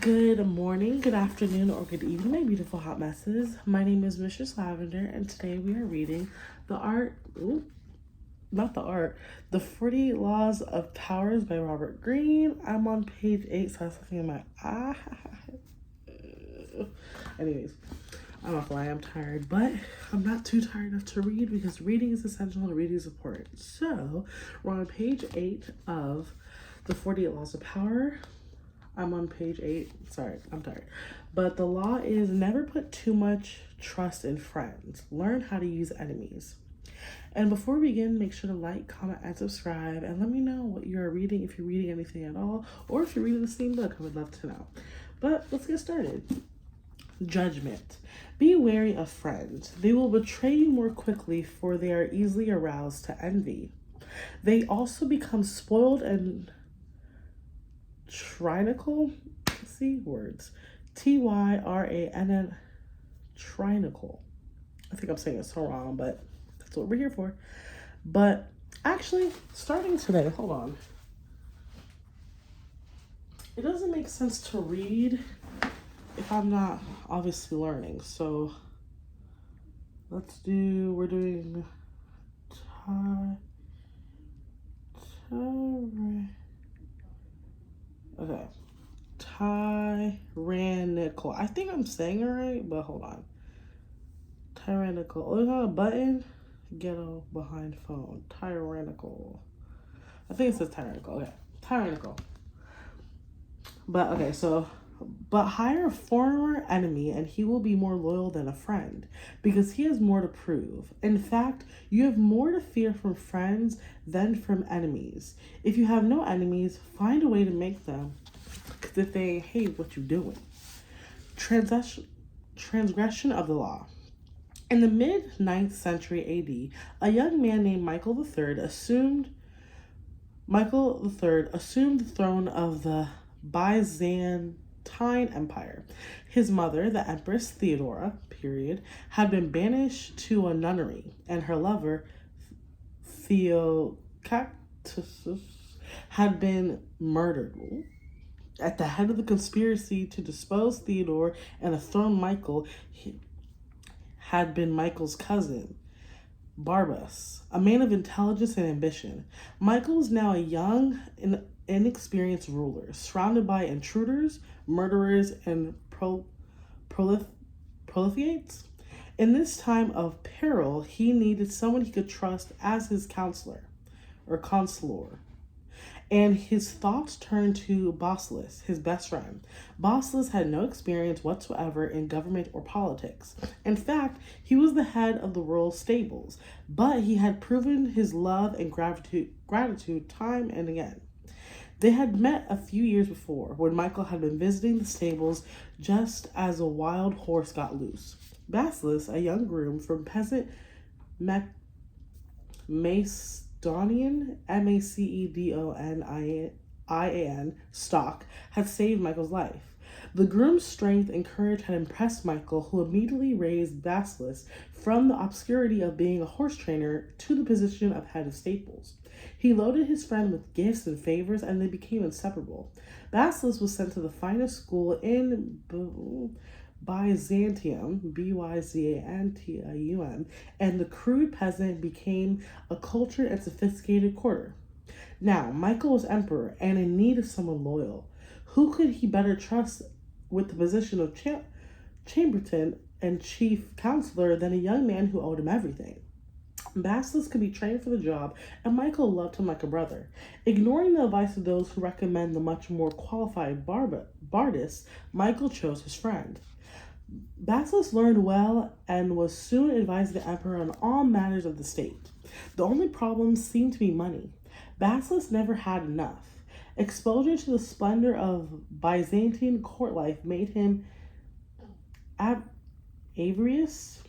Good morning, good afternoon, or good evening, my beautiful hot messes. My name is Mistress Lavender, and today we are reading The 40 Laws of Powers by Robert Greene. I'm on page 8, so I was looking at my Anyways, I'm not gonna lie, I'm tired, but I'm not too tired enough to read because reading is essential and reading is important. So, we're on page 8 of The 48 Laws of Power. I'm on page 8. Sorry, I'm tired. But the law is never put too much trust in friends. Learn how to use enemies. And before we begin, make sure to like, comment, and subscribe. And let me know what you're reading, if you're reading anything at all, or if you're reading the same book. I would love to know. But let's get started. Judgment. Be wary of friends. They will betray you more quickly, for they are easily aroused to envy. They also become spoiled and tyrannical. See words. Tyrannn. Tyrannical. I think I'm saying it so wrong, but that's what we're here for. But actually, starting today, hold on. It doesn't make sense to read if I'm not obviously learning. So we're doing okay. Tyrannical. I think I'm saying it right, but hold on. Tyrannical. Oh, it's on a button. Ghetto behind phone. Tyrannical. I think it says tyrannical. Okay. Tyrannical. But hire a former enemy and he will be more loyal than a friend because he has more to prove. In fact, you have more to fear from friends than from enemies. If you have no enemies, find a way to make them if they hate what you're doing. Transgression of the law. In the mid-9th century AD, a young man named Michael III assumed the throne of the Byzantine Empire. His mother, the Empress Theodora, had been banished to a nunnery, and her lover, Theocactus, had been murdered. At the head of the conspiracy to depose Theodore and dethrone Michael had been Michael's cousin, Barbas, a man of intelligence and ambition. Michael was now a young and inexperienced ruler, surrounded by intruders, murderers, and prolifigates. In this time of peril, he needed someone he could trust as his counselor. And his thoughts turned to Basilis, his best friend. Basilis had no experience whatsoever in government or politics. In fact, he was the head of the royal stables, but he had proven his love and gratitude time and again. They had met a few years before, when Michael had been visiting the stables just as a wild horse got loose. Basilis, a young groom from peasant Macedonian, Macedonian stock, had saved Michael's life. The groom's strength and courage had impressed Michael, who immediately raised Basilis from the obscurity of being a horse trainer to the position of head of stables. He loaded his friend with gifts and favors, and they became inseparable. Basilis was sent to the finest school in Byzantium, Byzantium, and the crude peasant became a cultured and sophisticated courtier. Now, Michael was emperor and in need of someone loyal. Who could he better trust with the position of chamberlain and chief counselor than a young man who owed him everything? Basilis could be trained for the job, and Michael loved him like a brother. Ignoring the advice of those who recommend the much more qualified Bardus, Michael chose his friend. Basilis learned well and was soon advising the emperor on all matters of the state. The only problem seemed to be money. Basilis never had enough. Exposure to the splendor of Byzantine court life made him avaricious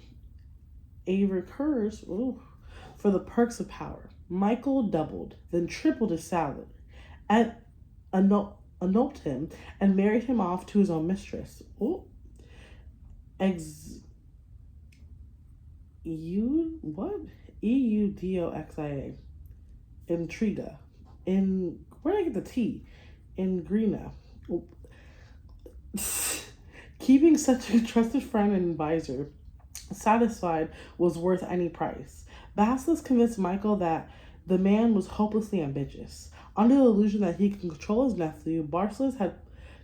for the perks of power. Michael doubled, then tripled his salary, and annulled him and married him off to his own mistress. Eudoxia. Intriga. Where did I get the T? Ingrina. Keeping such a trusted friend and advisor satisfied was worth any price. Basilisk convinced Michael that the man was hopelessly ambitious. Under the illusion that he could control his nephew, Basilisk had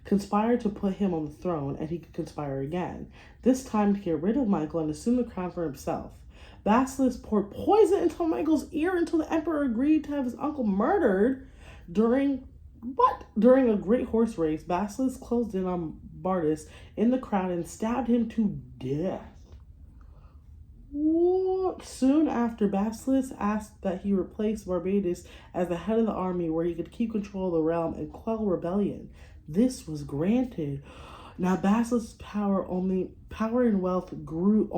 conspired to put him on the throne, and he could conspire again, this time to get rid of Michael and assume the crown for himself. Basilisk poured poison into Michael's ear until the emperor agreed to have his uncle murdered. During a great horse race, Basilisk closed in on Bardus in the crowd and stabbed him to death. What? Soon after, Basilisk asked that he replace Barbadus as the head of the army, where he could keep control of the realm and quell rebellion. This was granted. Now Basilisk's power and wealth grew,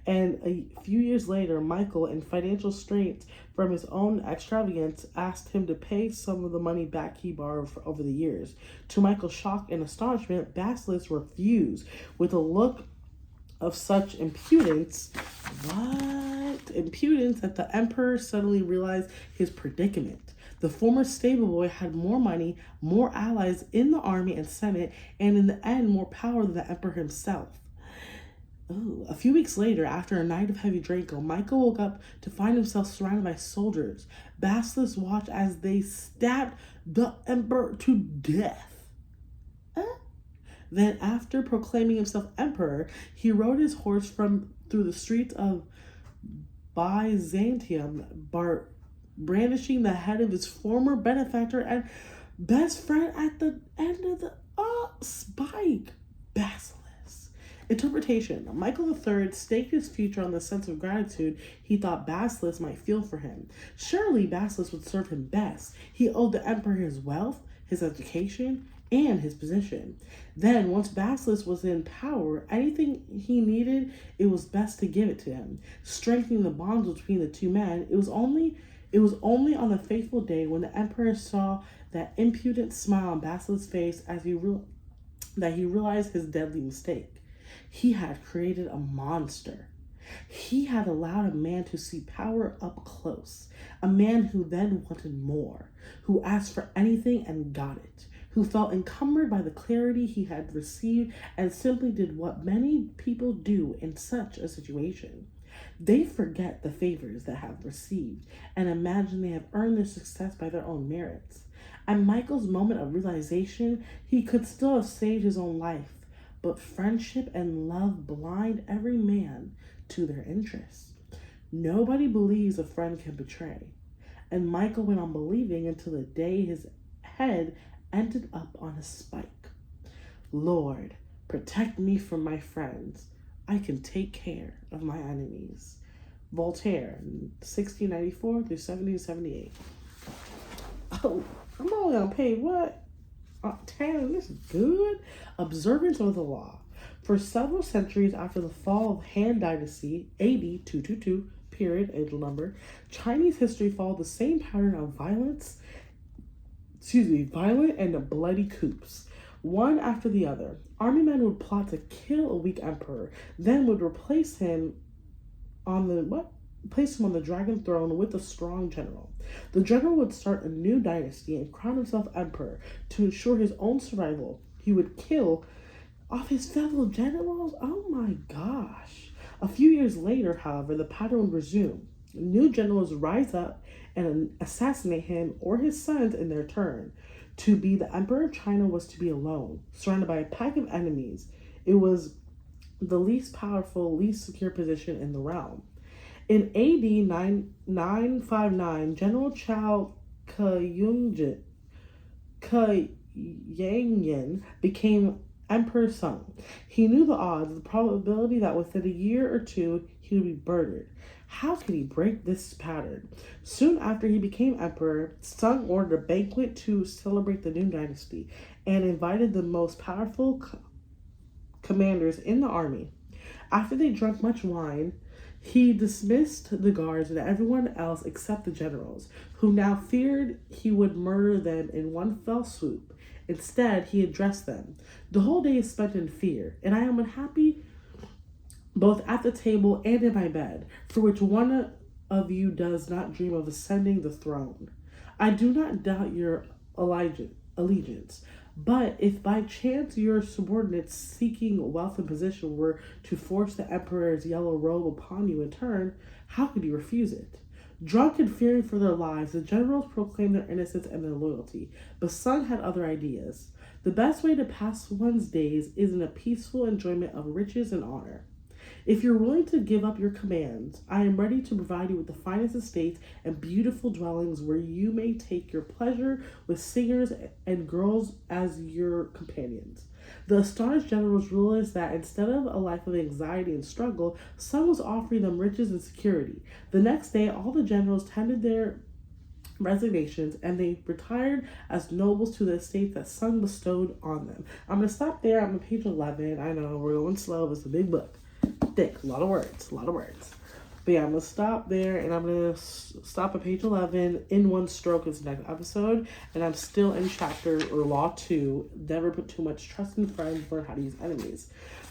and a few years later, Michael, in financial straits from his own extravagance, asked him to pay some of the money back he borrowed over the years. To Michael's shock and astonishment, Basilisk refused with a look of such impudence that the emperor suddenly realized his predicament. The former stable boy had more money, more allies in the army and senate, and in the end, more power than the emperor himself. Ooh. A few weeks later, after a night of heavy drinking, Michael woke up to find himself surrounded by soldiers. Basilisk watched as they stabbed the emperor to death. Then, after proclaiming himself emperor, he rode his horse through the streets of Byzantium, brandishing the head of his former benefactor and best friend at the end of the spike. Basilisk. Interpretation. Michael III staked his future on the sense of gratitude he thought Basilisk might feel for him. Surely Basilisk would serve him best. He owed the emperor his wealth, his education, and his position. Then, once Basilisk was in power, anything he needed, it was best to give it to him. Strengthening the bonds between the two men, it was only on the fateful day when the emperor saw that impudent smile on Basilisk's face as he realized his deadly mistake. He had created a monster. He had allowed a man to see power up close, a man who then wanted more, who asked for anything and got it, who felt encumbered by the clarity he had received and simply did what many people do in such a situation. They forget the favors they have received and imagine they have earned their success by their own merits. At Michael's moment of realization, he could still have saved his own life, but friendship and love blind every man to their interests. Nobody believes a friend can betray, and Michael went on believing until the day his head ended up on a spike. Lord, protect me from my friends. I can take care of my enemies. Voltaire, 1694 through 1778. Oh, I'm only on page what? 10. This is good. Observance of the law. For several centuries after the fall of Han Dynasty, AD 222, period, angel number, Chinese history followed the same pattern of violent and bloody coups, one after the other. Army men would plot to kill a weak emperor, then would place him on the dragon throne with a strong general. The general would start a new dynasty and crown himself emperor to ensure his own survival. He would kill off his fellow generals. Oh my gosh. A few years later, however, the pattern would resume. New generals rise up and assassinate him or his sons in their turn. To be the emperor of China was to be alone, surrounded by a pack of enemies. It was the least powerful, least secure position in the realm. In AD 959, General Chao Kayangyan became emperor's son. He knew the odds, the probability that within a year or two he would be murdered. How could he break this pattern? Soon after he became emperor, Sung ordered a banquet to celebrate the new dynasty and invited the most powerful commanders in the army. After they drank much wine, he dismissed the guards and everyone else except the generals, who now feared he would murder them in one fell swoop. Instead, he addressed them. The whole day is spent in fear, and I am unhappy both at the table and in my bed, for which one of you does not dream of ascending the throne. I do not doubt your allegiance, But if by chance your subordinates seeking wealth and position were to force the emperor's yellow robe upon you in turn, how could you refuse it? Drunk and fearing for their lives, the generals proclaimed their innocence and their loyalty, but Sun had other ideas. The best way to pass one's days is in a peaceful enjoyment of riches and honor. If you're willing to give up your commands, I am ready to provide you with the finest estates and beautiful dwellings where you may take your pleasure with singers and girls as your companions. The astonished generals realized that instead of a life of anxiety and struggle, Sun was offering them riches and security. The next day, all the generals tendered their resignations and they retired as nobles to the estates that Sun bestowed on them. I'm going to stop there. I'm on page 11. I know we're going slow, but it's a big book. Thick, a lot of words. But yeah, I'm going to stop there and I'm going to stop at page 11 in one stroke is the next episode. And I'm still in chapter or law 2. Never put too much trust in friends, learn how to use enemies.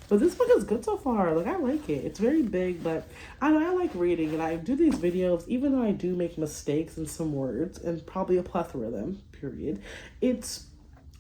But this book is good so far. Like, I like it. It's very big, but I like reading and I do these videos, even though I do make mistakes in some words and probably a plethora of them, period. It's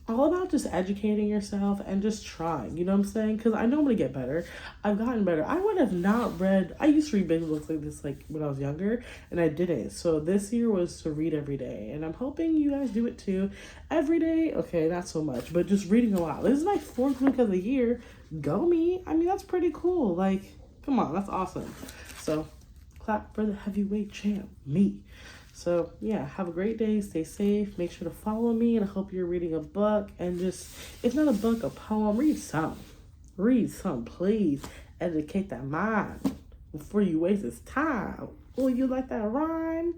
all about just educating yourself and just trying, you know what I'm saying? Because I know I'm going to get better. I've gotten better. I would have not read, I used to read big books like this like when I was younger, and I didn't. So this year was to read every day, and I'm hoping you guys do it too. Every day, okay, not so much, but just reading a lot. This is my 4th week of the year. Go me. I mean, that's pretty cool. Like, come on, that's awesome. So clap for the heavyweight champ, me. So yeah, have a great day, stay safe, make sure to follow me, and I hope you're reading a book, and just, if not a book, a poem, read some, please, educate that mind before you waste its time. Oh, you like that rhyme?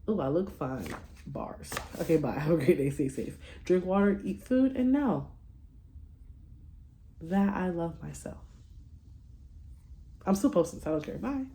Oh, I look fine. Bars. Okay, bye, have a great day, stay safe, drink water, eat food, and know that I love myself. I'm still posting, so I don't care, bye.